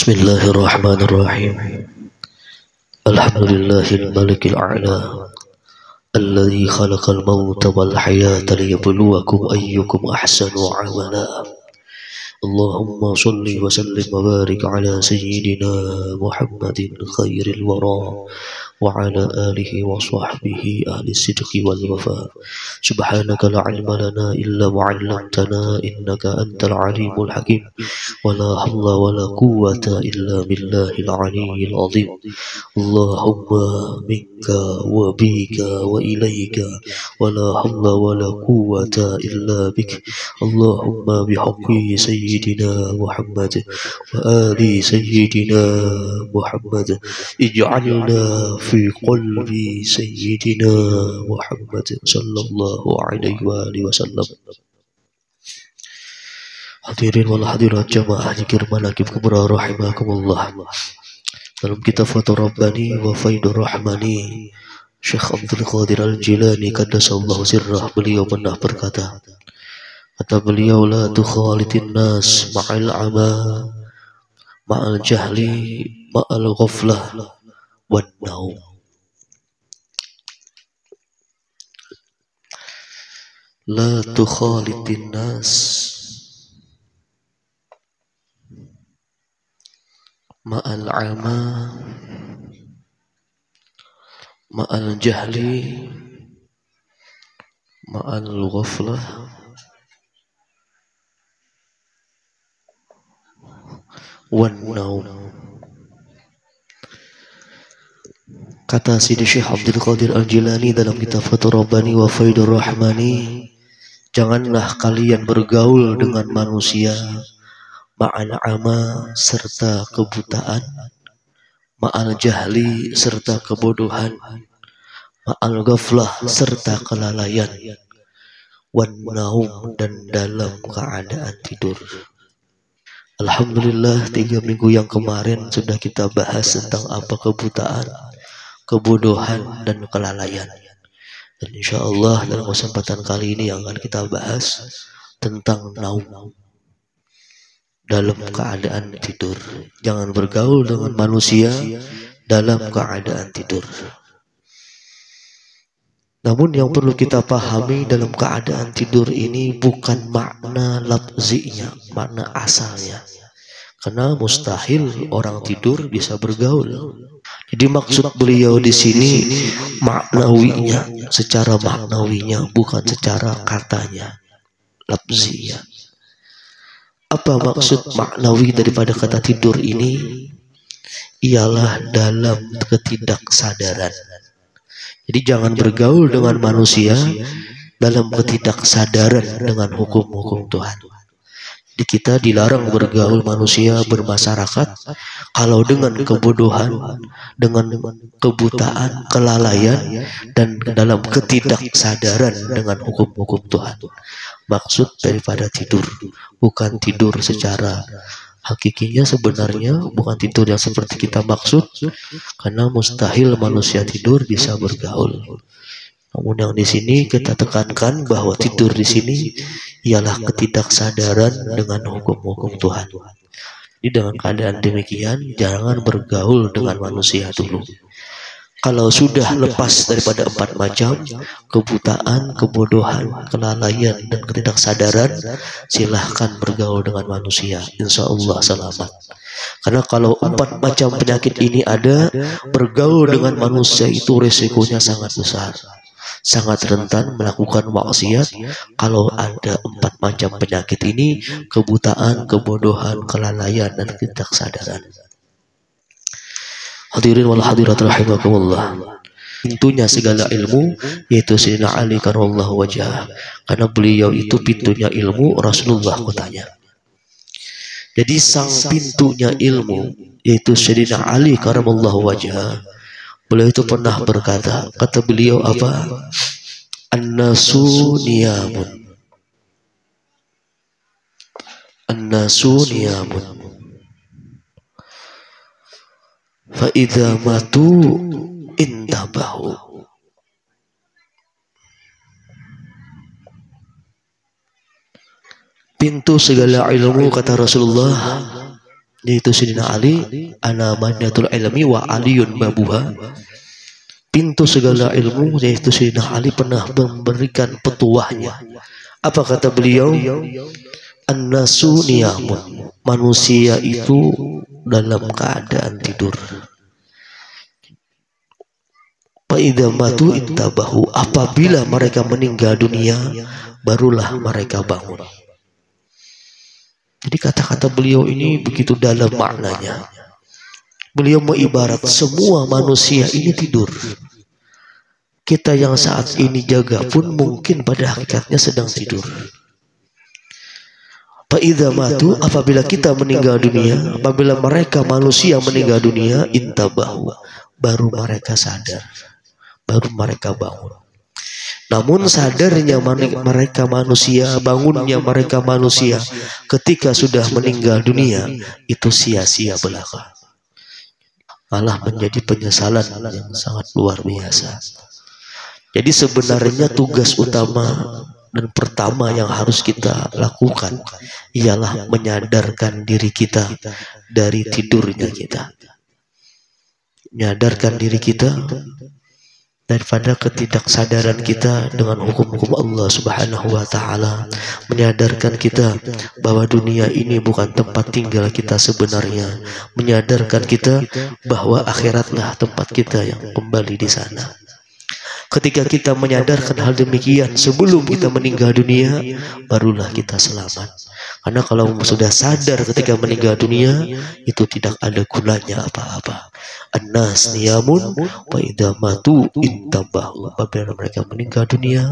Bismillahirrahmanirrahim. Alhamdulillahil malikil a'la alladzi khalaqal mauta wal hayata liyabluwakum ayyukum ahsanu amala. Allahumma salli wa sallim wa barik ala sayyidina Muhammadin khairil wara wa ala alihi wa sahbihi ahli sidqi wal wafa. Subhanaka la ilma lana illa ma 'allamtana innaka antal alimul hakim. wa la hawla wa la quwwata illa billahil aliyyil azim. Allahumma minka wa bika wa ilayka wa la hawla wa la quwwata illa bik. Allahumma bihaqqi sayyidina Muhammad wa ali sayyidina Muhammad ij'alna fi qalbi sayyidina Muhammad sallallahu alaihi wa alihi wasallam. Hadirin wal hadirat jamaah zikir manaqib kubra rahimakumullah. Dalam kitab Fathur Rabbani wa Faidur Rahmani, Syekh Abdul Qadir Al-Jilani qaddasallahu sirrah, beliau pernah berkata, kata beliau, la tukhalitin nas ma'al ama ma'al jahli ma'al ghaflah wan naum. La tukhalitin nas ma'al ama ma'al jahli ma'al ghaflah wan naum. Kata Sidi Syekh Abdul Qadir Al-Jilani dalam kitab Fathur Rabbani wa Faidur Rahmani, janganlah kalian bergaul dengan manusia ma'al ama serta kebutaan, ma'al jahli serta kebodohan, ma'al ghaflah serta kelalaian, wan naum dan dalam keadaan tidur. Alhamdulillah 3 minggu yang kemarin sudah kita bahas tentang apa kebutaan, kebodohan dan kelalaian. Dan insyaallah dalam kesempatan kali ini yang akan kita bahas tentang naum, dalam keadaan tidur. Jangan bergaul dengan manusia dalam keadaan tidur. Namun yang perlu kita pahami dalam keadaan tidur ini bukan makna lafzinya, makna asalnya. Karena mustahil orang tidur bisa bergaul. Jadi maksud beliau di sini maknawinya, secara maknawinya, bukan secara katanya, lafzinya. Apa maksud maknawi daripada kata tidur ini? Ialah dalam ketidaksadaran. Jadi jangan bergaul dengan manusia dalam ketidaksadaran dengan hukum-hukum Tuhan. Jadi kita dilarang bergaul manusia bermasyarakat kalau dengan kebodohan, dengan kebutaan, kelalaian, dan dalam ketidaksadaran dengan hukum-hukum Tuhan. Maksud daripada tidur bukan tidur secara hakikinya, sebenarnya bukan tidur yang seperti kita maksud, karena mustahil manusia tidur bisa bergaul. Namun yang di sini kita tekankan bahwa tidur di sini ialah ketidaksadaran dengan hukum-hukum Tuhan. Jadi dengan keadaan demikian jangan bergaul dengan manusia dulu. Kalau sudah lepas daripada 4 macam, kebutaan, kebodohan, kelalaian, dan ketidaksadaran, silahkan bergaul dengan manusia. Insya Allah selamat. Karena kalau 4 macam penyakit ini ada, bergaul dengan manusia itu resikonya sangat besar. Sangat rentan melakukan maksiat kalau ada 4 macam penyakit ini, kebutaan, kebodohan, kelalaian, dan ketidaksadaran. Hadirin wal hadirat rahimakumullah. Pintunya segala ilmu yaitu Sayyidina Ali karramallahu wajhah. Karena beliau itu pintunya ilmu, Rasulullah kotanya. Jadi sang pintunya ilmu yaitu Sayyidina Ali karramallahu wajhah. Beliau itu pernah berkata, kata beliau apa? An-nasu niyamun. An-nasu niyamun. Fa idza matu intabahu. Pintu segala ilmu kata Rasulullah yaitu Sayyidina Ali, ana madinatul ilmi wa aliyun babuha, pintu segala ilmu, yaitu Sayyidina Ali pernah memberikan petuahnya. Apa kata beliau? An-nasu niyamun, manusia itu dalam keadaan tidur. Fa idza matu intabahu, apabila mereka meninggal dunia barulah mereka bangun. Jadi kata-kata beliau ini begitu dalam maknanya. Beliau mengibarat semua manusia ini tidur. Kita yang saat ini jaga pun mungkin pada hakikatnya sedang tidur. Fa idza matu, apabila kita meninggal dunia, apabila mereka manusia meninggal dunia, intabahu, baru mereka sadar, baru mereka bangun. Namun sadarnya mereka manusia, bangunnya mereka manusia ketika sudah meninggal dunia, itu sia-sia belaka. Malah menjadi penyesalan yang sangat luar biasa. Jadi sebenarnya tugas utama dan pertama yang harus kita lakukan ialah menyadarkan diri kita dari tidurnya kita. Menyadarkan diri kita daripada ketidaksadaran kita dengan hukum-hukum Allah Subhanahu wa Ta'ala. Menyadarkan kita bahwa dunia ini bukan tempat tinggal kita sebenarnya. Menyadarkan kita bahwa akhiratlah tempat kita yang kembali di sana. Ketika kita menyadarkan hal demikian sebelum kita meninggal dunia, barulah kita selamat. Karena kalau sudah sadar ketika meninggal dunia, itu tidak ada gunanya apa-apa. An-nas niyamun wa idza matu intabahu. Apabila mereka meninggal dunia,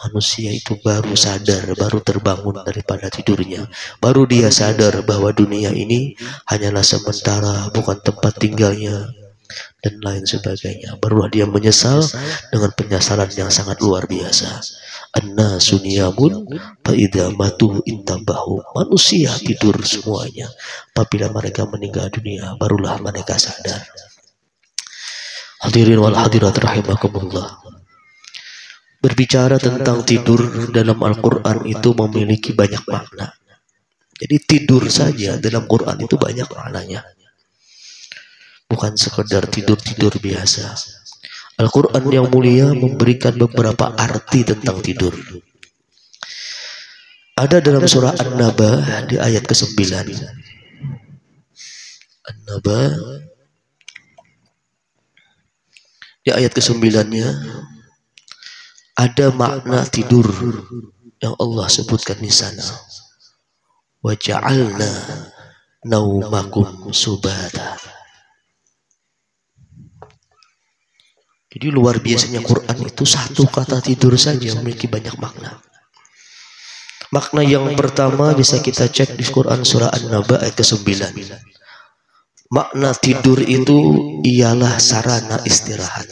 manusia itu baru sadar, baru terbangun daripada tidurnya. Baru dia sadar bahwa dunia ini hanyalah sementara, bukan tempat tinggalnya, dan lain sebagainya. Barulah dia menyesal dengan penyesalan yang sangat luar biasa. An-nasu niyamun fa idza matu intabahu. Manusia tidur semuanya. Apabila mereka meninggal dunia, barulah mereka sadar. Hadirin wal hadirat rahimakumullah. Berbicara tentang tidur dalam Al-Quran itu memiliki banyak makna. Jadi tidur saja dalam Quran itu banyak maknanya. Bukan sekedar tidur-tidur biasa. Al-Quran yang mulia memberikan beberapa arti tentang tidur. Ada dalam surah An-Naba di ayat ke-9. An-Naba di ayat ke-9-nya ada makna tidur yang Allah sebutkan di sana. Wa ja'alna naumakum subata. Jadi luar biasanya Quran itu satu kata tidur saja memiliki banyak makna. Makna yang pertama bisa kita cek di Quran surah An-Naba ayat ke-9. Makna tidur itu ialah sarana istirahat.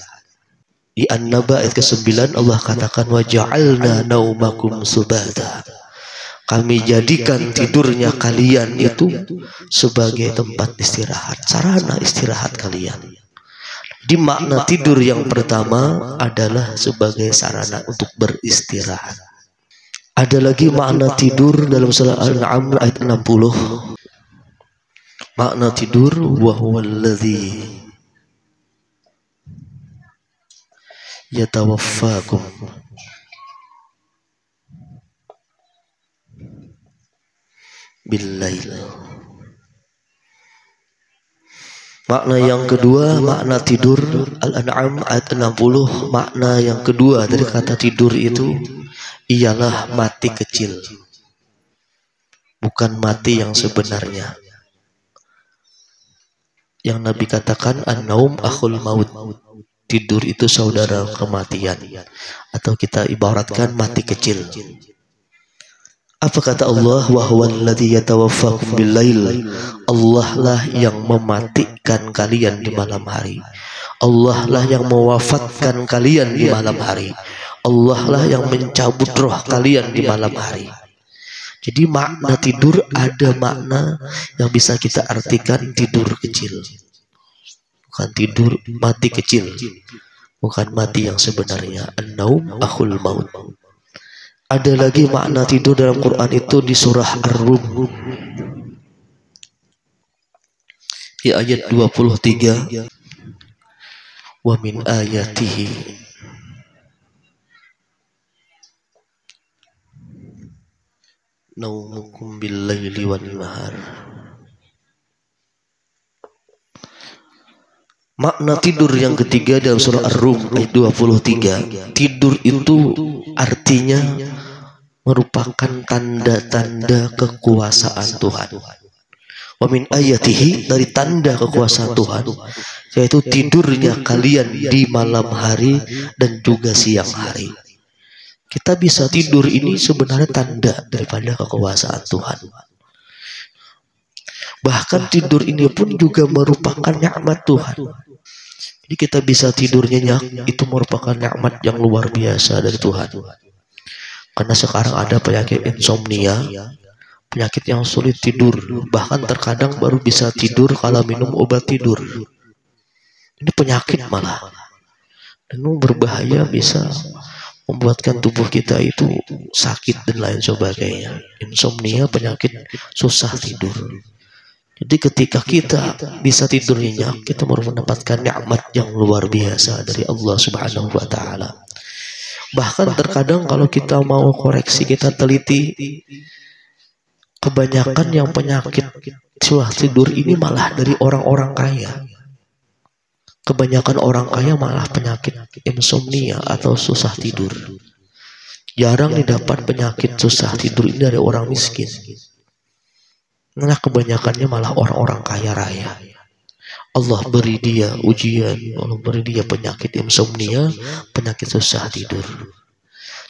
Di An-Naba ayat ke-9 Allah katakan wa ja'alna naumakum subata. Kami jadikan tidurnya kalian itu sebagai tempat istirahat, sarana istirahat kalian. Di makna tidur yang pertama adalah sebagai sarana untuk beristirahat. Ada lagi makna tidur dalam surah Al-An'am ayat 60. Makna tidur wa huwallazi yatawaffakum bil-lail. Makna yang kedua, makna tidur Al-An'am ayat 60, makna yang kedua dari kata tidur itu ialah mati kecil. Bukan mati yang sebenarnya. Yang Nabi katakan an-naum akhul maut. Tidur itu saudara kematian. Atau kita ibaratkan mati kecil. Apa kata Allah? Wa huwallazi yatawaffakum bil-lail. Allah lah yang mematikan kalian di malam hari. Allah lah yang mewafatkan kalian di malam hari. Allah lah yang mencabut roh kalian di malam hari. Jadi makna tidur ada makna yang bisa kita artikan tidur kecil. Bukan tidur mati kecil. Bukan mati yang sebenarnya. An-naum akhul maut. Ada lagi makna tidur dalam Quran itu di surah Ar-Rum. di ayat 23, wa min ayatihi naumukum bil laili wan nahar. Makna tidur yang ketiga dalam surah Ar-Rum ayat 23, tidur itu artinya merupakan tanda-tanda kekuasaan Tuhan. Wa min ayatihi, dari tanda kekuasaan Tuhan, yaitu tidurnya kalian di malam hari dan juga siang hari. Kita bisa tidur ini sebenarnya tanda daripada kekuasaan Tuhan. Bahkan tidur ini pun juga merupakan nikmat Tuhan. Jadi kita bisa tidur nyenyak, itu merupakan nikmat yang luar biasa dari Tuhan. Karena sekarang ada penyakit insomnia, penyakit yang sulit tidur, bahkan terkadang baru bisa tidur kalau minum obat tidur. Ini penyakit malah, dan berbahaya, bisa membuatkan tubuh kita itu sakit dan lain sebagainya. Insomnia, penyakit susah tidur. Jadi ketika kita bisa tidur nyenyak, kita baru mendapatkan nikmat yang luar biasa dari Allah Subhanahu wa Ta'ala. Bahkan terkadang kalau kita mau koreksi, kita teliti, kebanyakan yang penyakit susah tidur ini malah dari orang-orang kaya. Kebanyakan orang kaya malah penyakit insomnia atau susah tidur. Jarang didapat penyakit susah tidur ini dari orang miskin. Nah, kebanyakannya malah orang-orang kaya raya. Allah beri dia ujian, Allah beri dia penyakit insomnia, penyakit susah tidur.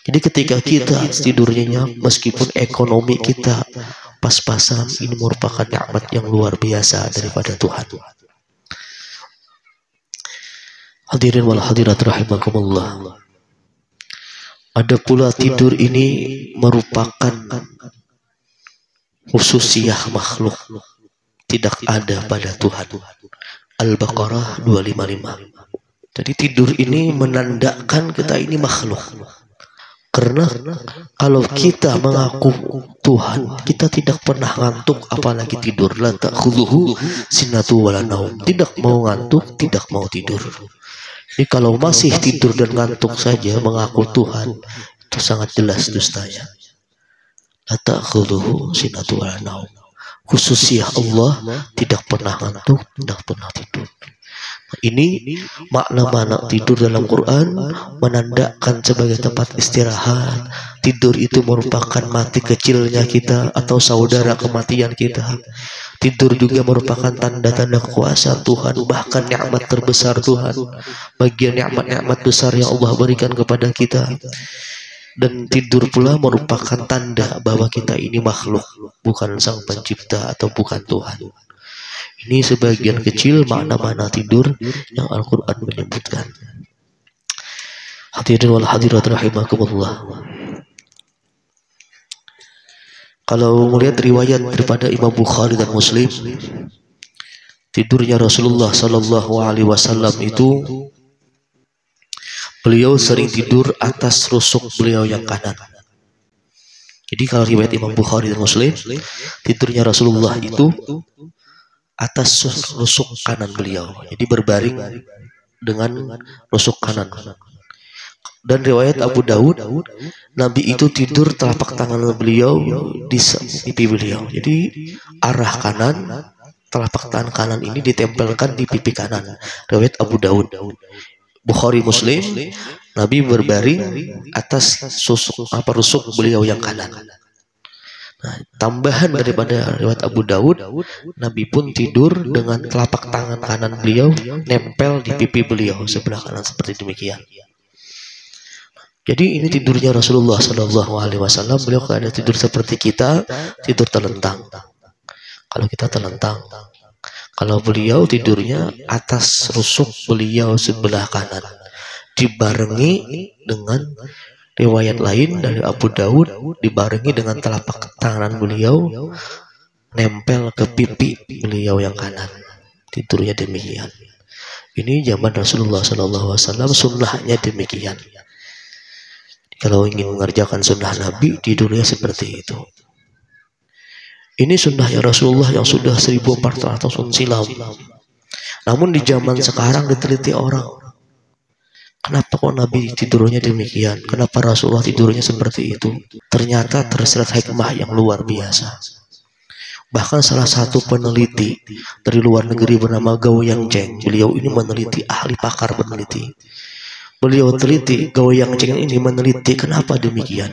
Jadi ketika kita tidurnya nyenyak, meskipun ekonomi kita pas-pasan, ini merupakan nikmat yang luar biasa daripada Tuhan. Hadirin wal hadirat rahimakumullah. Ada pula tidur ini merupakan khususiyah makhluk, tidak ada pada Tuhan. Al-Baqarah 255. Jadi tidur ini menandakan kita ini makhluk. Karena kalau kita mengaku Tuhan, kita tidak pernah ngantuk, apalagi tidur. La ta'khudhuhu sinatu wala naum. Tidak mau ngantuk, tidak mau tidur. Jadi kalau masih tidur dan ngantuk saja mengaku Tuhan, itu sangat jelas dustanya. La ta'khudhuhu sinatu wala naum. Khususnya Allah tidak pernah ngantuk, tidak pernah tidur. Ini makna-makna tidur dalam Quran menandakan sebagai tempat istirahat. Tidur itu merupakan mati kecilnya kita atau saudara kematian kita. Tidur juga merupakan tanda-tanda kekuasaan Tuhan, bahkan nikmat terbesar Tuhan, bagian nikmat-nikmat besar yang Allah berikan kepada kita. Dan tidur pula merupakan tanda bahwa kita ini makhluk, bukan sang pencipta atau bukan Tuhan. Ini sebagian kecil makna-makna tidur yang Al-Quran menyebutkan. Hadirin wal hadirat rahimakumullah. Kalau melihat riwayat daripada Imam Bukhari dan Muslim, tidurnya Rasulullah Sallallahu Alaihi Wasallam itu, beliau sering tidur atas rusuk beliau yang kanan. Jadi kalau riwayat Imam Bukhari dan Muslim, tidurnya Rasulullah itu atas rusuk kanan beliau, jadi berbaring dengan rusuk kanan. Dan riwayat Abu Dawud, Nabi itu tidur telapak tangan beliau di pipi beliau. Jadi arah kanan, telapak tangan kanan ini ditempelkan di pipi kanan. Riwayat Abu Dawud. Bukhari Muslim, Nabi berbaring atas rusuk beliau yang kanan. Nah, tambahan daripada riwayat Abu Dawud, Nabi pun tidur dengan telapak tangan kanan beliau nempel di pipi beliau sebelah kanan, seperti demikian. Jadi ini tidurnya Rasulullah Sallallahu Alaihi Wasallam. Beliau kalau ada tidur seperti kita, tidur telentang. Kalau kita telentang, kalau beliau tidurnya atas rusuk beliau sebelah kanan, dibarengi dengan riwayat lain dari Abu Dawud, dibarengi dengan telapak tangan beliau nempel ke pipi beliau yang kanan. Tidurnya demikian. Ini zaman Rasulullah SAW, sunnahnya demikian. Kalau ingin mengerjakan sunnah Nabi, tidurnya seperti itu. Ini sunnahnya Rasulullah yang sudah 1400 tahun silam. Namun di zaman sekarang diteliti orang, kenapa kok Nabi tidurnya demikian? Kenapa Rasulullah tidurnya seperti itu? Ternyata tersirat hikmah yang luar biasa. Bahkan salah satu peneliti dari luar negeri bernama Gao Yangjeng, beliau ini meneliti, ahli pakar peneliti. Beliau teliti, Gao Yangjeng ini meneliti kenapa demikian.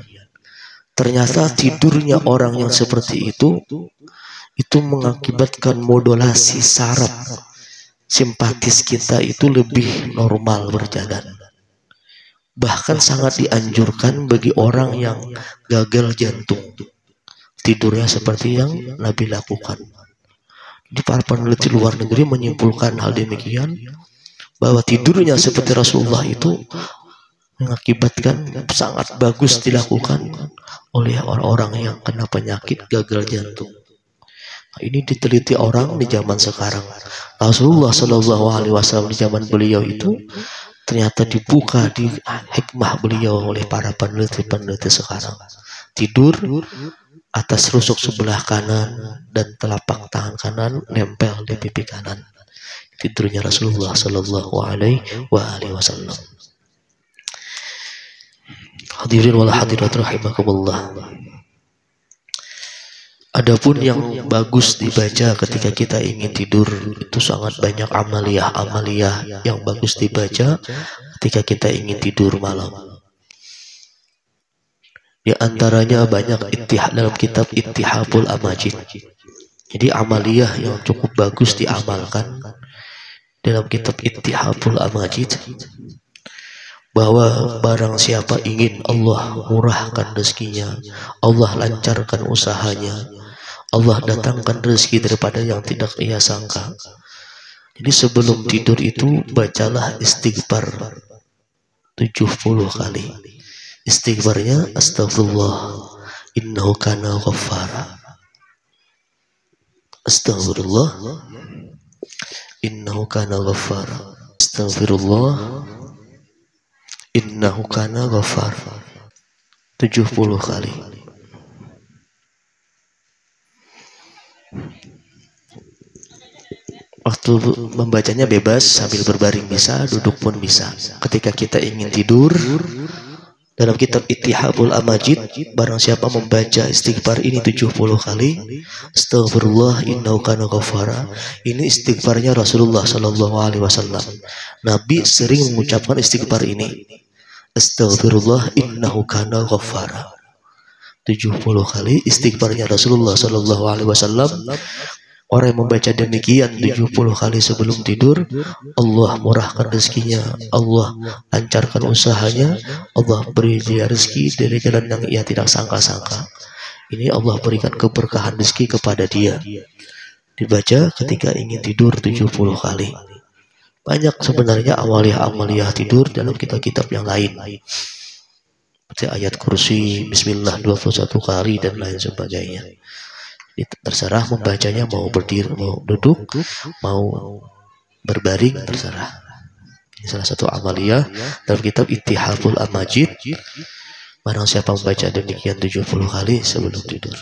Ternyata tidurnya orang yang seperti itu mengakibatkan modulasi saraf simpatis kita itu lebih normal berjalan. Bahkan sangat dianjurkan bagi orang yang gagal jantung, tidurnya seperti yang Nabi lakukan. Jadi para peneliti luar negeri menyimpulkan hal demikian, bahwa tidurnya seperti Rasulullah itu mengakibatkan sangat bagus dilakukan oleh orang-orang yang kena penyakit gagal jantung. Nah, ini diteliti orang di zaman sekarang. Rasulullah Shallallahu Alaihi Wasallam di zaman beliau itu ternyata dibuka di hikmah beliau oleh para peneliti sekarang. Tidur atas rusuk sebelah kanan dan telapak tangan kanan nempel di pipi kanan. Tidurnya Rasulullah Shallallahu Alaihi Wasallam. Hadirin wal hadirat rahimakumullah. Adapun yang bagus dibaca ketika kita ingin tidur itu sangat banyak amaliyah yang bagus dibaca ketika kita ingin tidur malam. Di antaranya banyak dalam kitab Ittihabul Amajid. Jadi amaliyah yang cukup bagus diamalkan dalam kitab Ittihabul Amajid, bahwa barang siapa ingin Allah murahkan rezekinya, Allah lancarkan usahanya, Allah datangkan rezeki daripada yang tidak ia sangka. Jadi sebelum tidur itu bacalah istighfar 70 kali. Istighfarnya astagfirullah innahu kana ghaffara. Astagfirullah innahu kana ghaffara. Astagfirullah innahu kana ghaffara. 70 kali. Waktu membacanya bebas, sambil berbaring bisa, duduk pun bisa. Ketika kita ingin tidur, dalam kitab Ittihabul Amajid, barang siapa membaca istighfar ini 70 kali, astagfirullah innahu kana ghaffara, ini istighfarnya Rasulullah Shallallahu Alaihi Wasallam. Nabi sering mengucapkan istighfar ini, astagfirullah innahu kana ghaffara. 70 kali istighfarnya Rasulullah Shallallahu Alaihi Wasallam. Orang yang membaca demikian 70 kali sebelum tidur, Allah murahkan rezekinya, Allah lancarkan usahanya, Allah beri dia rezeki dari jalan yang ia tidak sangka-sangka. Ini Allah berikan keberkahan rezeki kepada dia. Dibaca ketika ingin tidur 70 kali. Banyak sebenarnya amaliyah tidur dalam kitab-kitab yang lain, seperti ayat kursi, bismillah 21 kali dan lain sebagainya. Terserah membacanya, mau berdiri, mau duduk, mau berbaring, terserah. Ini salah satu amaliyah dalam kitab Ittihabul Amajid. Barang siapa membaca demikian 70 kali sebelum tidur.